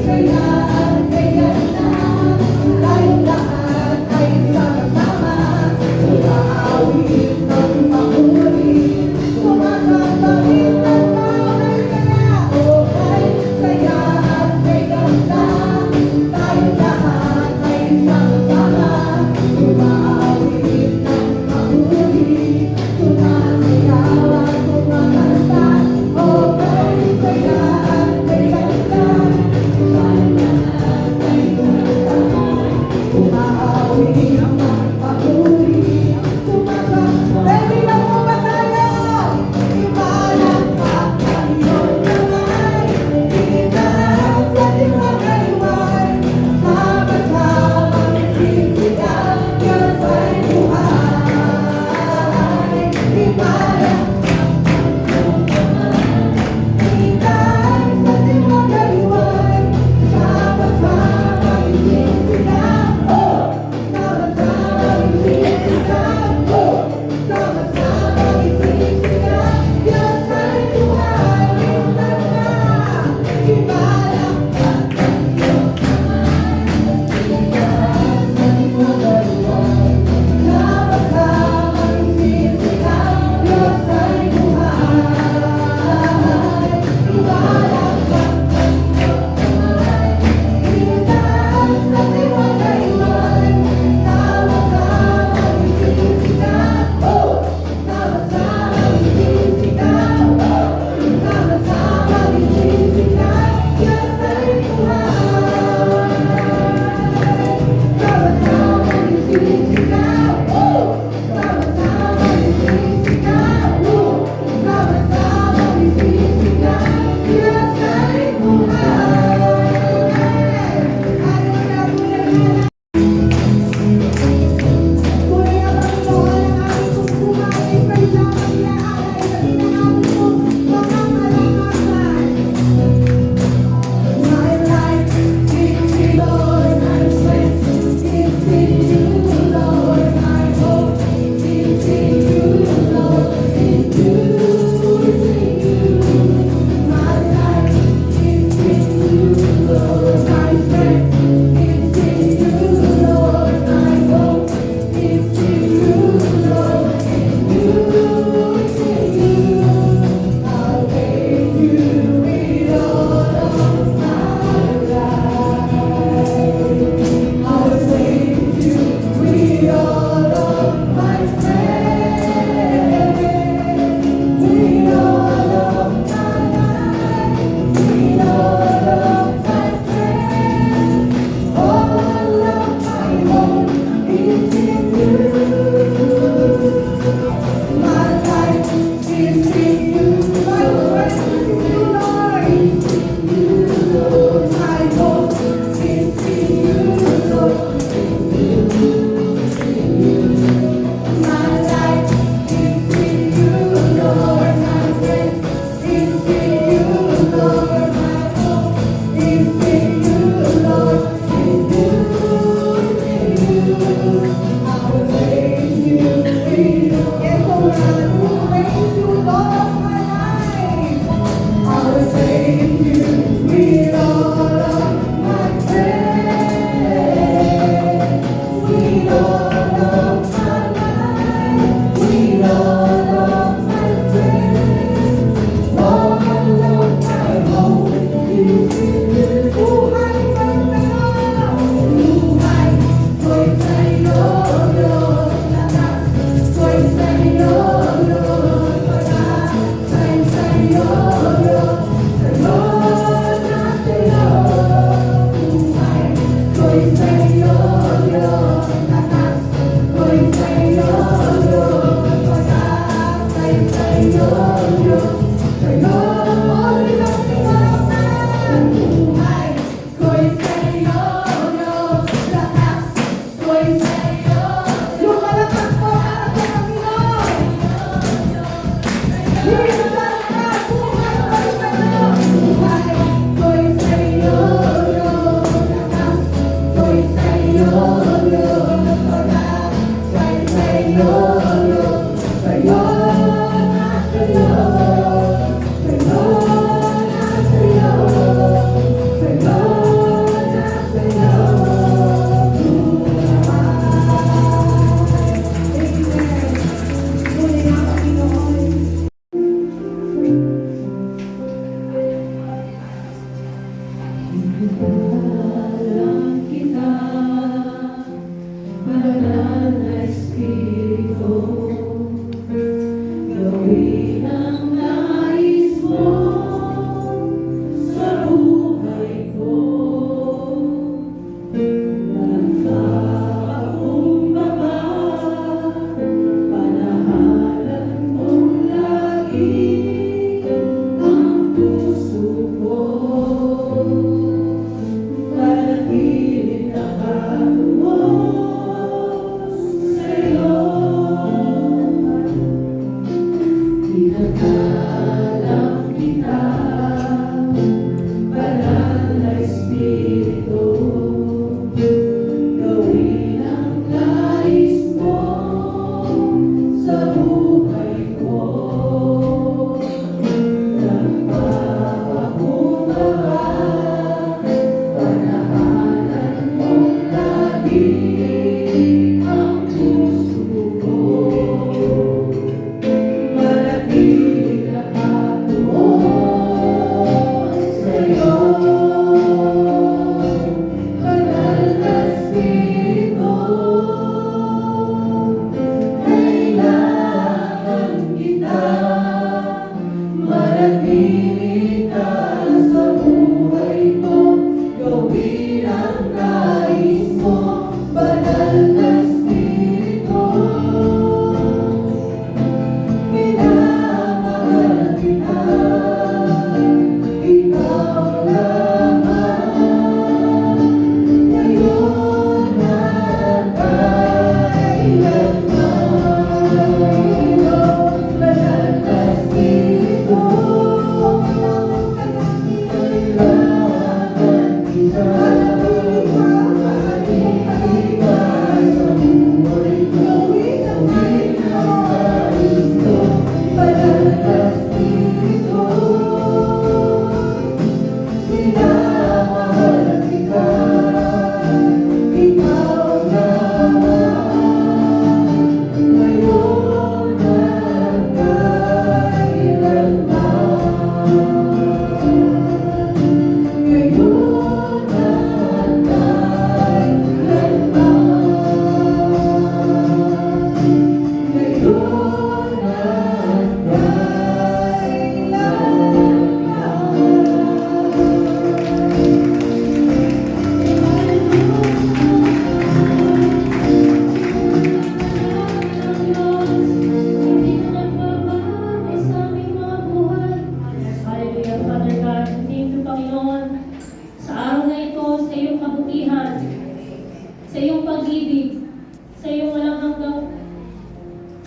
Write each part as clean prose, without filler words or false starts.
Saya at kaya na tayong lahat ay sama.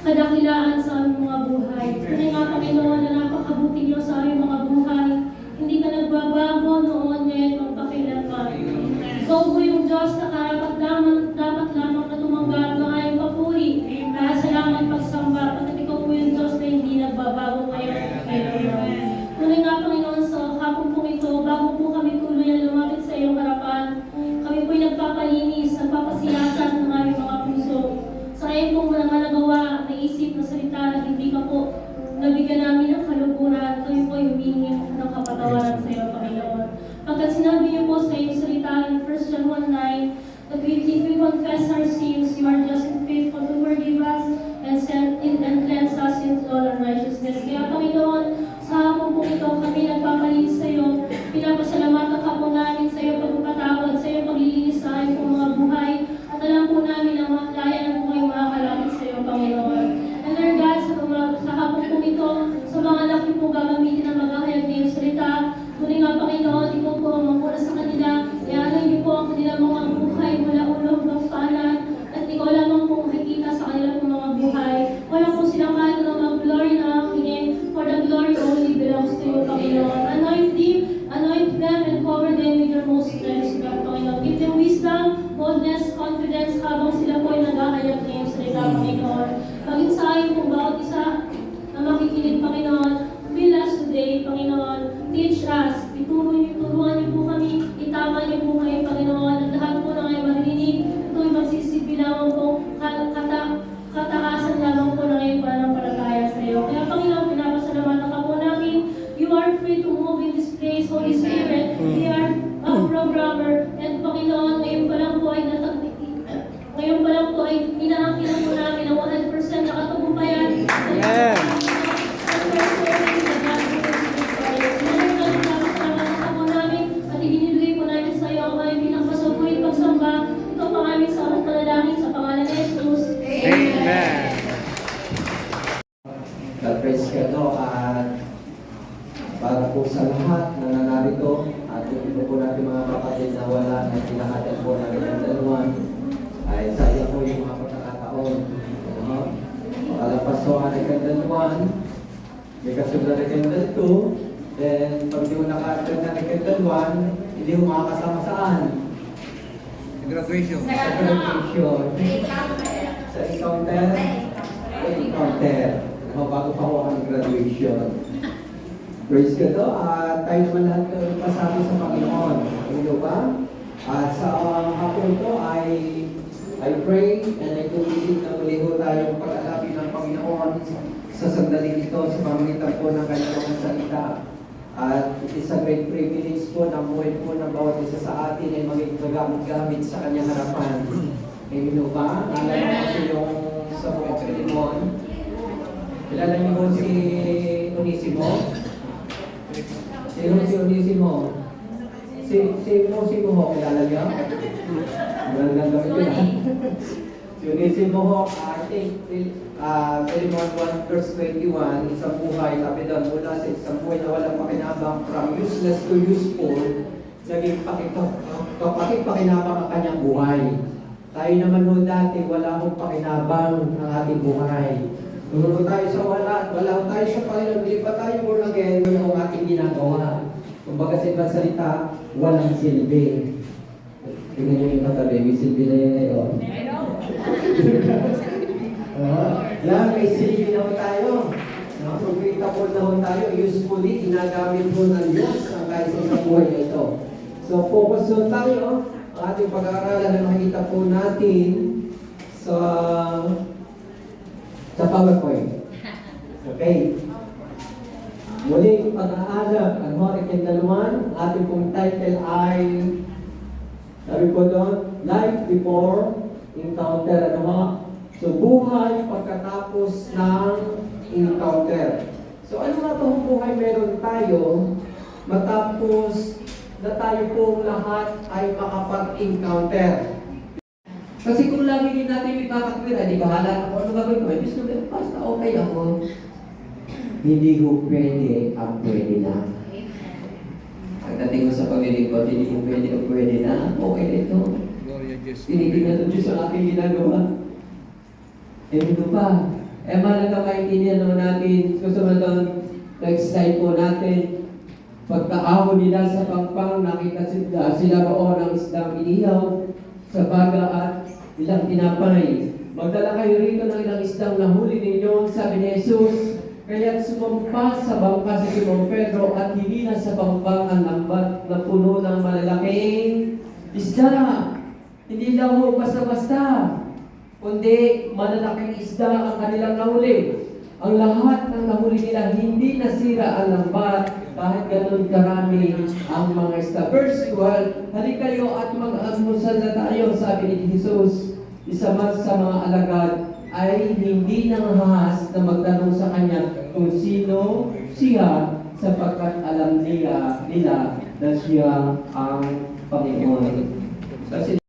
kadakilaan sa aming mga buhay. Tunay nga, Panginoon, na napakabuti niyo sa aming mga buhay. Hindi ka nagbabago noon, ngayon, magpakailanman. Ikaw po yung Diyos na dapat lamang na tumanggap ng aming papuri. Kaya salamat pagsamba, pagkat ikaw po yung Diyos na hindi nagbabago ngayon at kailanman. Tunay nga, Panginoon, sa hapon po ito, bago po kami tuluyan lumapit sa iyong harapan, kami po'y nagpapalinis, nagpapasiyasan ng aming mga puso. Sa ngayon pong mga nagawa, naisip na salita na hindi ka po nabigyan namin ng kaluguran, kayo po'y humingi ng kapatawaran sa iyo, Panginoon. Pagkat sinabi niyo po sa iyong salita in 1 John 1:9, that if we confess our habang sila po ay nag-ahayag ng iyong salita, Panginoon. Maging sa akin kung bawat isa na makikinig, Panginoon, fill us today, Panginoon. Teach us, turuan niyo po kami, itama niyo po kami, Panginoon. At lahat po na kayo marinig, ito'y magsisilbi lamang po, kataasan lamang po ng iyong pananampalataya sa iyo. Kaya, Panginoon, pinapasalamatan ka po namin. You are free to move in this place, Holy Spirit. We are a programmer. And Panginoon, ngayon pa lang po ay inaangkin po namin ang 100% na katagumpayan. Amen. At ibinibigay po namin sa iyo ang aming pinagpasabuhin pagsamba. Ito ang aming samang panalangin sa pangalan ni Jesus. Amen. God bless you at para po sa lahat na nanarito at ito po natin mga kapatid na wala na kinakatan po namin ang dalawan ay sayang po yung mga pagkakataon. Pagkalapas po ang nagkandal 1, may kasunod na nagkandal 2, then pag di mo nakakandal na nagkandal 1, hindi mo makakasama saan? Graduation. Sa graduation. Sa encounter. Bago pa ho ang graduation. Praise God. Tayo naman lahat pasabi sa Panginoon. Ano ba? Sa hapon to I pray and I believe na muli ho tayong pag-alapi ng Panginoon sa sandaling ito sa pamamagitan po ng kanyang mga salita. At it is a great privilege po na buhay po ng bawat isa sa atin ay maging gamit sa kanyang harapan. Amen ba? Naalala ko kasi yung sa mga Pilimon. Kilala niyo po si Onesimo? Sino si Onesimo? Si Onesimo ho, kilala niyo? Magandang gabi ko lang. Si Onesimo ho, I think, Pilimon 1 verse 21, isang buhay, sabi doon, mula sa isang buhay na walang pakinabang, from useless to useful, naging pakinabang ang kanyang buhay. Tayo naman ho dati, wala hong pakinabang ang ating buhay. Nung tayo sa wala tayo sa Panginoon, hindi pa tayo born again, yun ang ating ginagawa. Kumbaga sa ibang salita, walang silbi. Tingnan nyo yung katabi, may silbi na yun ngayon. Yan, may silbi na ho tayo. Pagkita po na ho tayo, usefully, ginagamit po ng Diyos ang tayo sa buhay na ito. So, focus ho tayo. Ang ating pag-aaralan na makikita po natin sa PowerPoint. Okay. Muling pag-aaral, ang Hurricane Daluan, ating pong title ay, sabi po doon, Life Before Encounter. Ano ha? So, buhay pagkatapos ng encounter. So, ano nga itong buhay meron tayo matapos na tayo pong lahat ay makapag-encounter? Kasi kung lagi din natin ipapatwira, di bahala ako, ano gagawin ko? Gusto ko, basta okay ako. Hindi ko pwede ang pwede na. Pagdating ko sa paglilingkod, hindi ko pwede ang pwede na. Okay na ito. Tinitingnan ng Diyos ang aking ginagawa. Ito pa. Mahalaga maintindihan naman natin. Gusto mo doon, next slide po natin. Pagkaahon nila sa pangpang, nakita sila roon ng isdang inihaw sa baga at ilang tinapay. Magdala kayo rito ng ilang isdang nahuli ninyo, sabi ni Jesus. Kaya't sumampa sa bangka si Simon Pedro at hinila sa bangkang ang lambat na puno ng malalaking isda. Hindi lang ho basta-basta, kundi malalaking isda ang kanilang nahuli. Ang lahat ng nahuli nila hindi nasira ang lambat kahit ganun karami ang mga isda. Verse 12, halik kayo at mag-almusal na tayo, sabi ni Jesus. Isa man sa mga alagad ay hindi nangahas na magtanong sa kanya kung sino siya sapagkat alam nila na siya ang Panginoon. Kasi